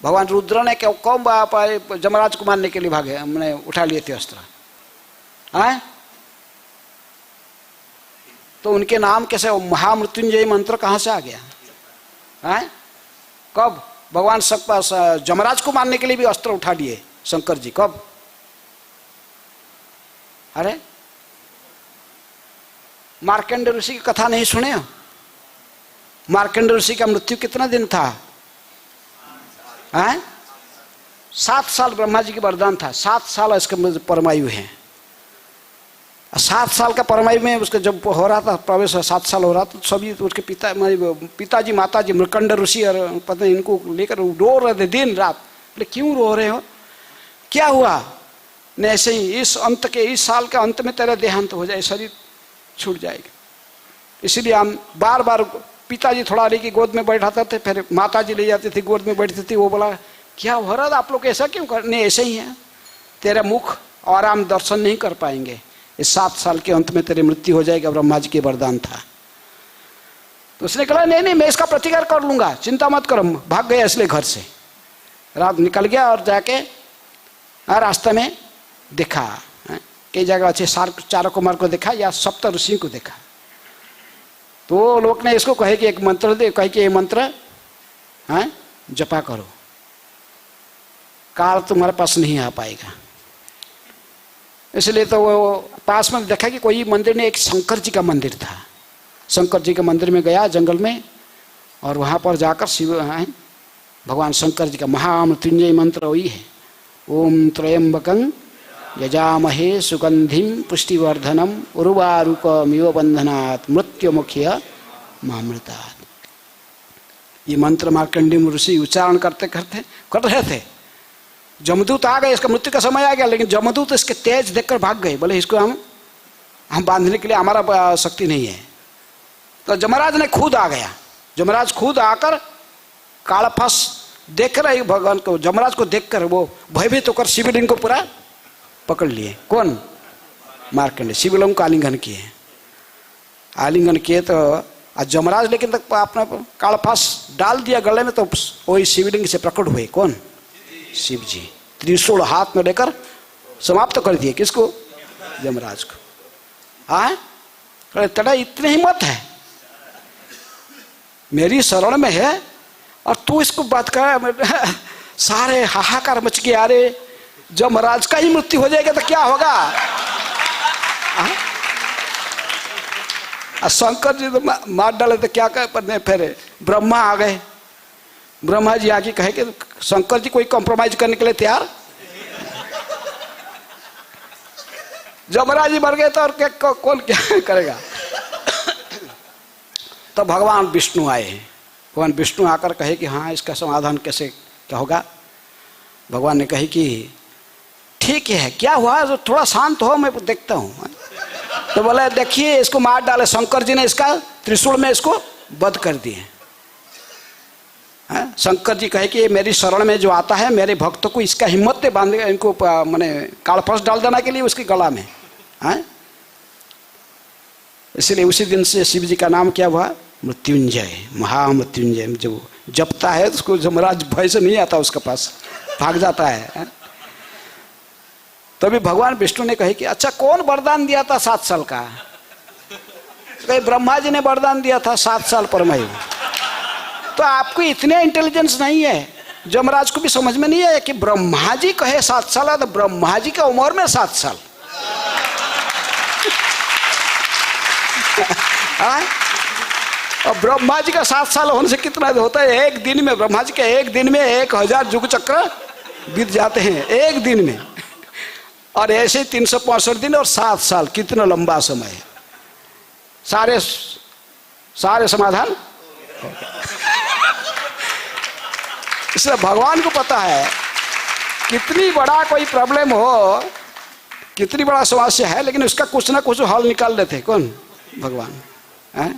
भगवान रुद्र ने कौन जमराज को मारने के लिए भागे, हमने उठा लिए थे अस्त्र, हैं? तो उनके नाम कैसे महामृत्युंजय मंत्र कहां से आ गया, हैं? कब भगवान जमराज को मारने के लिए भी अस्त्र उठा लिए शंकर जी, कब? अरे मार्कंड ऋषि की कथा नहीं सुने हो? मार्कंड ऋषि का मृत्यु कितना दिन था, हैं? 7 साल ब्रह्मा जी की वरदान था, 7 साल इसका परमायु है। 7 साल का परमायु में उसका जब हो रहा था प्रवेश, 7 साल हो रहा था, सभी उसके पिताजी माताजी मृकंड ऋषि और पता नहीं इनको लेकर रो रहे थे दिन रात। बोले क्यों रो रहे हो, क्या हुआ? नहीं ऐसे ही इस साल के अंत में तेरा देहांत हो जाए, शरीर छूट जाएगा। इसीलिए हम बार बार पिताजी थोड़ा लेके गोद में बैठाते थे, फिर माताजी ले जाती थी गोद में बैठती थी। वो बोला क्या हो रहा था आप लोग, ऐसा क्यों करने? ऐसे ही है, तेरा मुख और हम दर्शन नहीं कर पाएंगे, इस 7 साल के अंत में तेरी मृत्यु हो जाएगा, ब्रह्मा जी के वरदान था। तो उसने कहा नहीं मैं इसका प्रतिकार कर लूंगा, चिंता मत करो। भाग गया इसलिए घर से, रात निकल गया और जाके रास्ते में देखा, कई जगह अच्छे चार कुमार को देखा या सप्त ऋषि को देखा। तो लोग ने इसको कहे कि एक मंत्र दे, कहे कि ये मंत्र है जपा करो, काल तुम्हारे पास नहीं आ पाएगा। इसलिए तो वो पास में देखा कि कोई मंदिर ने, एक शंकर जी का मंदिर था, शंकर जी के मंदिर में गया जंगल में, और वहाँ पर जाकर शिव भगवान शंकर जी का महामृत्युंजय मंत्र वही है, ओम त्रयंबकं यजामहे सुगंधिम पुष्टिवर्धनम उर्वारुकमिव बंधनात् मृत्युमुख्य मामृतात्। ये मंत्र मार्कंडेय ऋषि उच्चारण करते करते कर रहे थे। जमदूत आ गए, इसका मृत्यु का समय आ गया, लेकिन जमदूत इसके तेज देखकर भाग गए, बोले इसको हम बांधने के लिए हमारा शक्ति नहीं है। तो जमराज ने खुद आ गया, जमराज खुद आकर कालफस देख रहे भगवान को, जमराज को देखकर वो भयभीत होकर शिवलिंग को पूरा पकड़ लिए। कौन? मार्कंडेय। शिवलिंग को आलिंगन किए, आलिंगन किए तो जमराज लेकिन तक अपना कालफास डाल दिया गले में, तो वही शिवलिंग से प्रकट हुए। कौन? शिव जी। त्रिशूल हाथ में लेकर समाप्त कर दिए, किसको? जमराज को। हाँ तेरा इतनी हिम्मत है, मेरी शरण में है और तू इसको बात कर। सारे हाहाकार मच गया, अरे जमराज का ही मृत्यु हो जाएगा तो क्या होगा? शंकर जी तो मार डाले तो क्या कहे, पर नहीं, फिर ब्रह्मा आ गए। ब्रह्मा जी आके कहे कि शंकर जी कोई कॉम्प्रोमाइज करने के लिए तैयार। जमराज जी मर गए तो और कौन क्या करेगा? तो भगवान विष्णु आए। भगवान विष्णु आकर कहे कि हाँ इसका समाधान कैसे क्या होगा? भगवान ने कहे कि ठीक है, क्या हुआ, जो थोड़ा शांत हो, मैं देखता हूँ। तो बोले देखिए इसको मार डाले। शंकर जी ने इसका त्रिशूल में इसको वध कर दिए। शंकर जी कहे कि मेरी शरण में जो आता है, मेरे भक्तों को इसका हिम्मत से बांध, इनको मैंने कालफस डाल देना के लिए उसके गला में। इसलिए उसी दिन से शिव जी का नाम क्या हुआ? मृत्युंजय, महामृत्युंजय। जो जपता है तो उसको जमराज भय से नहीं आता, उसके पास भाग जाता है। तभी भगवान विष्णु ने कहे कि अच्छा कौन वरदान दिया था 7 साल का? कहीं ब्रह्मा जी ने वरदान दिया था 7 साल परमायु। तो आपको इतने इंटेलिजेंस नहीं है, जमराज को भी समझ में नहीं है कि ब्रह्मा जी कहे 7 साल है तो ब्रह्मा जी का उम्र में 7 साल। और ब्रह्मा जी का 7 साल होने से कितना होता है? एक दिन में, ब्रह्मा जी के एक दिन में 1000 युग चक्र बीत जाते हैं, एक दिन में। और ऐसे 365 दिन और 7 साल, कितना लंबा समय है। सारे समाधान। इसलिए भगवान को पता है कितनी बड़ा कोई प्रॉब्लम हो, कितनी बड़ा समस्या है, लेकिन उसका कुछ ना कुछ हल निकाल लेते। कौन? भगवान है।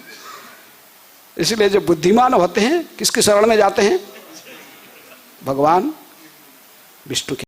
इसलिए जो बुद्धिमान होते हैं किसकी शरण में जाते हैं? भगवान विष्णु के।